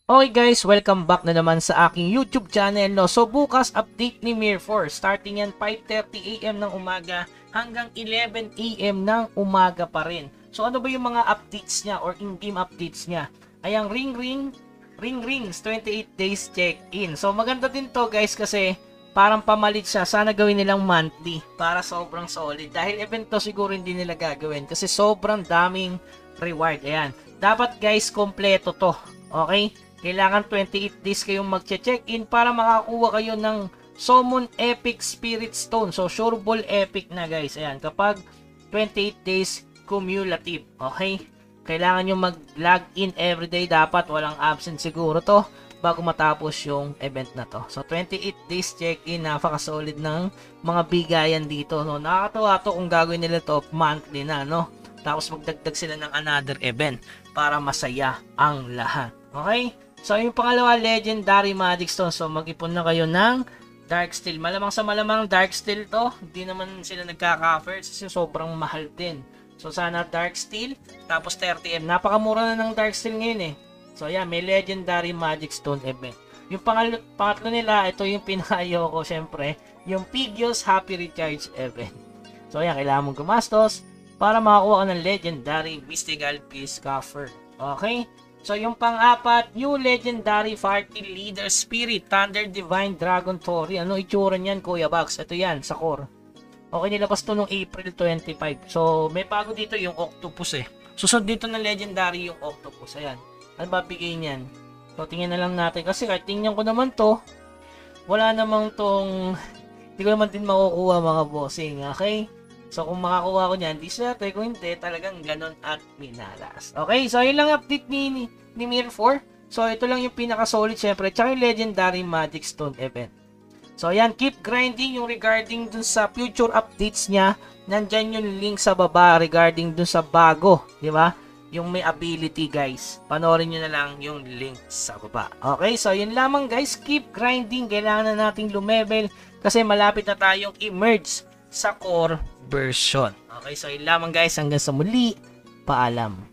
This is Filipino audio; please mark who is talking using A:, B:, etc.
A: Okay guys, welcome back na naman sa aking YouTube channel. No? So bukas update ni Mir 4. Starting yan 5:30 AM ng umaga hanggang 11 AM ng umaga pa rin. So ano ba yung mga updates niya or in-game updates niya? Ayang ring rings 28 days check-in. So maganda din to guys kasi parang pamalit siya. Sana gawin nilang monthly para sobrang solid. Dahil event to siguro hindi nila gagawin kasi sobrang daming reward. Ayan. Dapat guys kompleto to. Okay? Kailangan 28 days kayong magche-check-in para makakuha kayo ng Summon Epic Spirit Stone. So, Sure Ball Epic na guys. Ayan, kapag 28 days cumulative. Okay? Kailangan nyo mag-log in everyday. Dapat walang absent siguro to bago matapos yung event na to. So, 28 days check-in. Napaka-solid ng mga bigayan dito. No? Nakakatawa to kung gagawin nila to monthly na. No? Tapos magdagdag sila ng another event para masaya ang lahat. Okay? So, yung pangalawa, Legendary Magic Stone. So, mag-ipon na kayo ng Dark Steel. Malamang sa malamang Dark Steel to. Hindi naman sila nagka-cover kasi sobrang mahal din. So, sana Dark Steel. Tapos 30M. Napakamura na ng Dark Steel ngayon eh. So, yan. May Legendary Magic Stone event. Yung pangatlo nila, ito yung pinayo ko syempre. Yung Piggyos Happy Recharge event. So, yan. Kailangan mong gumastos para makakuha ka ng Legendary Mystical Peace Coffer. Okay? So, yung pang-apat, New Legendary Party Leader Spirit, Thunder Divine Dragon Tori. Ano itsura niyan, Kuya Bugs? Ito yan, sa core. Okay, nilabas to nung April 25. So, may bago dito yung Octopus eh. Susunod dito ng Legendary yung Octopus. Ayan. Ano ba bigay niyan? So, tingnan na lang natin. Kasi kahit tingnan ko naman to, wala namang tong, hindi ko naman din makukuha mga bossing. Okay? So, kung makakuha ko niyan, di swerte. Kung hindi, talagang ganon at minalas. Okay, so yun lang update ni Mir 4. So, ito lang yung pinaka-solid syempre. Tsaka yung Legendary Magic Stone event. So, yan, keep grinding yung regarding dun sa future updates niya. Nandyan yung link sa baba regarding dun sa bago. Di ba? Yung may ability, guys. Panoorin nyo na lang yung link sa baba. Okay, so yun lamang, guys. Keep grinding. Kailangan na nating lumevel kasi malapit na tayong emerge sa core version. Okay, so yun lamang guys, hanggang sa muli, paalam.